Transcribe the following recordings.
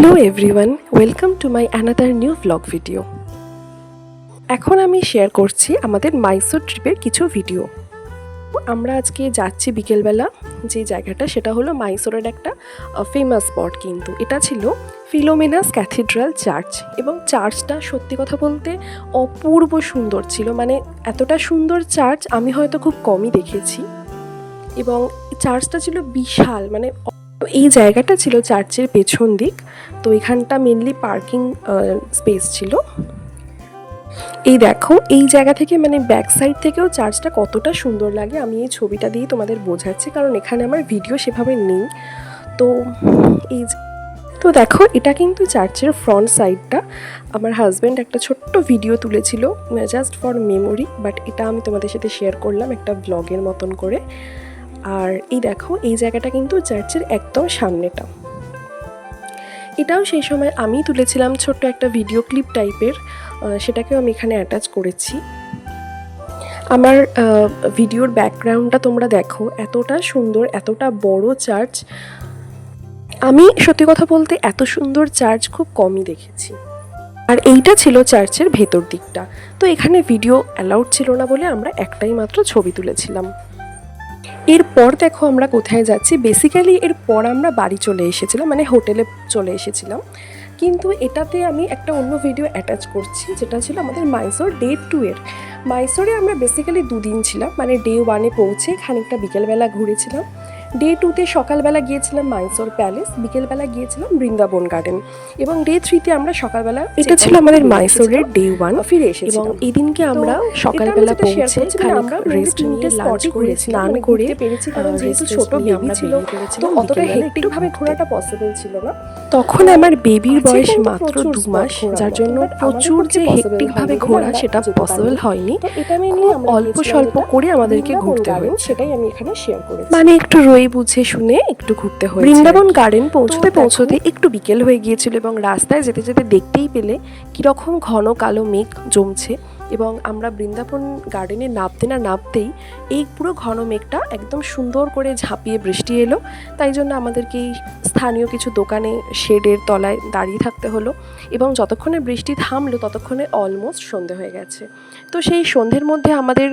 Hello everyone, welcome to my another new vlog video. এখন আমি share করছি আমাদের মাইসোর ট্রিপের কিছু ভিডিও। আমরা আজকে যাচ্ছি বিকেলবেলা। যে জায়গাটা সেটা হলো মাইসোরের একটা ফেমাস স্পট, কিন্তু এটা ছিল ফিলোমেনাস ক্যাথিড্রাল চার্চ। এবং চার্চটা সত্যি কথা বলতে অপূর্ব সুন্দর ছিল, মানে এতটা সুন্দর চার্চ আমি হয়তো খুব কমই দেখেছি। এবং চার্চটা ছিল বিশাল, মানে এই জায়গাটা ছিল চার্চের পেছন দিক। তো এখানটা মেনলি পার্কিং স্পেস ছিল। এই দেখো, এই জায়গা থেকে মানে ব্যাক সাইড থেকেও চার্চটা কতটা সুন্দর লাগে আমি এই ছবিটা দিয়ে তোমাদের বোঝাচ্ছি, কারণ এখানে আমার ভিডিও সেভাবে নেই। তো তো দেখো, এটা কিন্তু চার্চের ফ্রন্ট সাইডটা। আমার হাজব্যান্ড একটা ছোট্ট ভিডিও তুলেছিল জাস্ট ফর মেমোরি, বাট এটা আমি তোমাদের সাথে শেয়ার করলাম একটা ব্লগের মতন করে। আর এই দেখো, এই জায়গাটা কিন্তু চার্চের একদম সামনেটা। এটাও সেই সময় আমি তুলেছিলাম ছোট্ট একটা ভিডিও ক্লিপ টাইপের, সেটাকেও আমি এখানে অ্যাটাচ করেছি। আমার ভিডিওর ব্যাকগ্রাউন্ডটা তোমরা দেখো, এতটা সুন্দর, এতটা বড় চার্চ। আমি সত্যি কথা বলতে এত সুন্দর চার্চ খুব কমই দেখেছি। আর এইটা ছিল চার্চের ভেতর দিকটা। তো এখানে ভিডিও অ্যালাউড ছিল না বলে আমরা একটাই মাত্র ছবি তুলেছিলাম। এরপর দেখো আমরা কোথায় যাচ্ছি। বেসিক্যালি এরপর আমরা বাড়ি চলে এসেছিলাম, মানে হোটেলে চলে এসেছিলাম। কিন্তু এটাতে আমি একটা অন্য ভিডিও অ্যাটাচ করছি, যেটা ছিল আমাদের মাইসোর ডে 2 এর। মাইসোরে আমরা বেসিক্যালি 2 দিন ছিলাম, মানে ডে 1-এ পৌঁছে খানিকটা বিকেলবেলা ঘুরেছিলাম। ডে 2-তে সকালবেলা গিয়েছিলাম মাইসোর প্যালেস, বিকেলবেলা গিয়েছিলাম বৃন্দাবন গার্ডেন, এবং ডে 3-তে আমরা সকালবেলা, এটা ছিল আমাদের মাইসোরের ডে 1, ফিরে এসেছি। এবং এই দিনকে আমরা সকালবেলা পৌঁছে খানিকটা রেস্ট নিয়ে লাঞ্চ করে স্নান করে পেরেছি, কারণ যেহেতু ছোট বেবি ছিল তো অতটা হেক্টিক ভাবে ঘোরাটা পসিবল ছিল না। তখন আমার বেবির বয়স মাত্র 2 মাস, যার জন্য প্রচুর যে হেক্টিক ভাবে ঘোরা সেটা পসিবল হয়নি। তো এটা আমি নিয়ে অল্প স্বল্প করে আমাদেরকে ঘুরতে হয়, সেটাই আমি এখানে শেয়ার করেছি। মানে একটু রয়ে বুঝে শুনে একটু ঘুরতে হয়েছে। বৃন্দাবন গার্ডেন পৌঁছতে একটু বিকেল হয়ে গিয়েছিল, এবং রাস্তায় যেতে যেতে দেখতেই পেলে কীরকম ঘন কালো মেঘ জমছে। এবং আমরা বৃন্দাবন গার্ডেনে নামতেই এই পুরো ঘন মেঘটা একদম সুন্দর করে ঝাঁপিয়ে বৃষ্টি এলো। তাই জন্য আমাদেরকে এই স্থানীয় কিছু দোকানে শেডের তলায় দাঁড়িয়ে থাকতে হলো। এবং যতক্ষণে বৃষ্টি থামলো ততক্ষণে অলমোস্ট সন্ধে হয়ে গেছে। তো সেই সন্ধ্যের মধ্যে আমাদের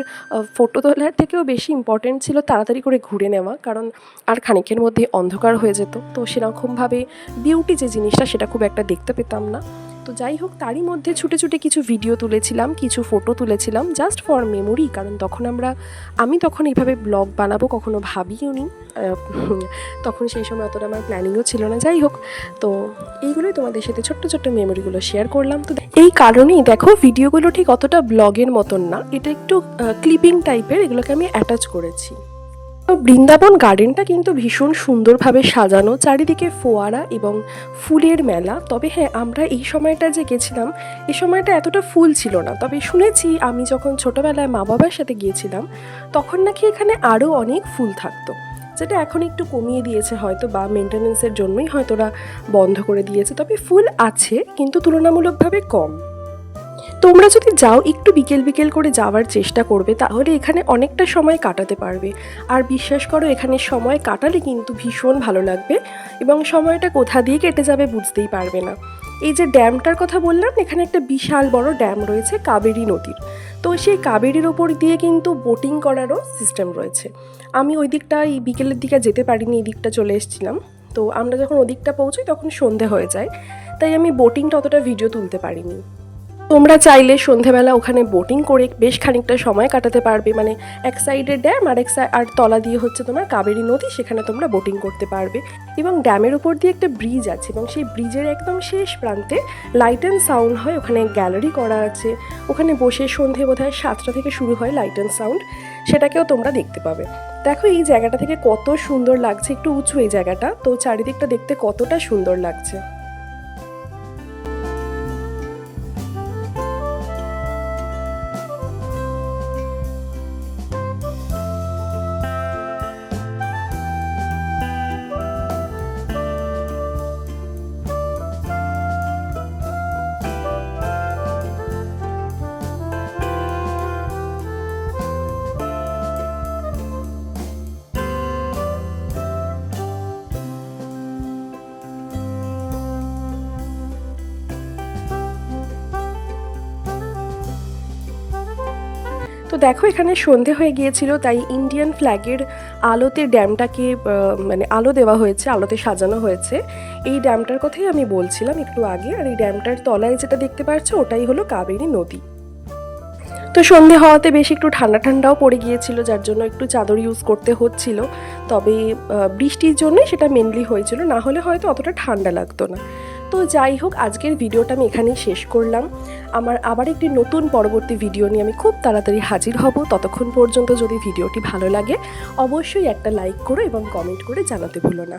ফটো তোলার থেকেও বেশি ইম্পর্টেন্ট ছিল তাড়াতাড়ি করে ঘুরে নেওয়া, কারণ আর খানিকের মধ্যে অন্ধকার হয়ে যেত। তো সেরকমভাবে বিউটি যে জিনিসটা সেটা খুব একটা দেখতে পেতাম না। তো যাই হোক, তারই মধ্যে ছুটে ছুটে কিছু ভিডিও তুলেছিলাম, কিছু ফটো তুলেছিলাম জাস্ট ফর মেমোরি, কারণ আমি তখন এইভাবে ব্লগ বানাবো কখনো ভাবিও নি। তখন সেই সময় অতটা আমার প্ল্যানিংও ছিল না। যাই হোক, তো এইগুলোই তোমাদের সাথে ছোট্ট ছোট্ট মেমোরিগুলো শেয়ার করলাম। তো এই কারণেই দেখো, ভিডিওগুলো ঠিক অতটা ব্লগের মতন না, এটা একটু ক্লিপিং টাইপের, এগুলোকে আমি অ্যাটাচ করেছি। বৃন্দাবন গার্ডেনটা কিন্তু ভীষণ সুন্দরভাবে সাজানো, চারিদিকে ফোয়ারা এবং ফুলের মেলা। তবে হ্যাঁ, আমরা এই সময়টা যে গেছিলাম এই সময়টা এতটা ফুল ছিল না। তবে শুনেছি, আমি যখন ছোটোবেলায় মা বাবার সাথে গিয়েছিলাম তখন নাকি এখানে আরও অনেক ফুল থাকতো, যেটা এখন একটু কমিয়ে দিয়েছে হয়তো, বা মেনটেন্যান্সের জন্যই হয়তো ওরা বন্ধ করে দিয়েছে। তবে ফুল আছে, কিন্তু তুলনামূলকভাবে কম। তোমরা যদি যাও একটু বিকেল বিকেল করে যাওয়ার চেষ্টা করবে, তাহলে এখানে অনেকটা সময় কাটাতে পারবে। আর বিশ্বাস করো, এখানে সময় কাটালে কিন্তু ভীষণ ভালো লাগবে, এবং সময়টা কোথা দিয়ে কেটে যাবে বুঝতেই পারবে না। এই যে ড্যামটার কথা বললাম, এখানে একটা বিশাল বড় ড্যাম রয়েছে কাবেরী নদীর। তো সেই কাবেরীর ওপর দিয়ে কিন্তু বোটিং করারও সিস্টেম রয়েছে। আমি ওই দিকটা এই বিকেলের দিকে যেতে পারিনি, এই দিকটা চলে এসেছিলাম। তো আমরা যখন ওদিকটা পৌঁছই তখন সন্ধে হয়ে যায়, তাই আমি বোটিংটা অতটা ভিডিও তুলতে পারিনি। তোমরা চাইলে সন্ধেবেলা ওখানে বোটিং করে বেশ খানিকটা সময় কাটাতে পারবে। মানে এক সাইডে ড্যাম, আর তলা দিয়ে হচ্ছে তোমার কাবেরী নদী, সেখানে তোমরা বোটিং করতে পারবে। এবং ড্যামের উপর দিয়ে একটা ব্রিজ আছে, এবং সেই ব্রিজের একদম শেষ প্রান্তে লাইট অ্যান্ড সাউন্ড হয়, ওখানে গ্যালারি করা আছে। ওখানে বসে সন্ধে বোধহয় 7টা থেকে শুরু হয় লাইট অ্যান্ড সাউন্ড, সেটাকেও তোমরা দেখতে পাবে। দেখো, এই জায়গাটা থেকে কত সুন্দর লাগছে, একটু উঁচু এই জায়গাটা, তো চারিদিকটা দেখতে কতটা সুন্দর লাগছে। তো দেখো এখানে সন্ধে হয়ে গিয়েছিল, তাই ইন্ডিয়ান ফ্ল্যাগের আলোতে ড্যামটাকে মানে আলো দেওয়া হয়েছে, আলোতে সাজানো হয়েছে। এই ড্যামটার কথাই আমি বলছিলাম একটু আগে। আর এই ড্যামটার তলায় যেটা দেখতে পাচ্ছ ওটাই হলো কাবেরী নদী। তো সন্ধে হওয়াতে বেশ একটু ঠান্ডা ঠান্ডাও পড়ে গিয়েছিল, যার জন্য একটু চাদর ইউজ করতে হচ্ছিল। তবে বৃষ্টির জন্যই সেটা মেনলি হয়েছিল, না হলে হয়তো অতটা ঠান্ডা লাগতো না। তো যাই হোক, আজকের ভিডিওটা আমি এখানেই শেষ করলাম। আমার আবার একটি নতুন পরবর্তী ভিডিও নিয়ে আমি খুব তাড়াতাড়ি হাজির হব। ততক্ষণ পর্যন্ত যদি ভিডিওটি ভালো লাগে অবশ্যই একটা লাইক করো এবং কমেন্ট করে জানাতে ভুলো না।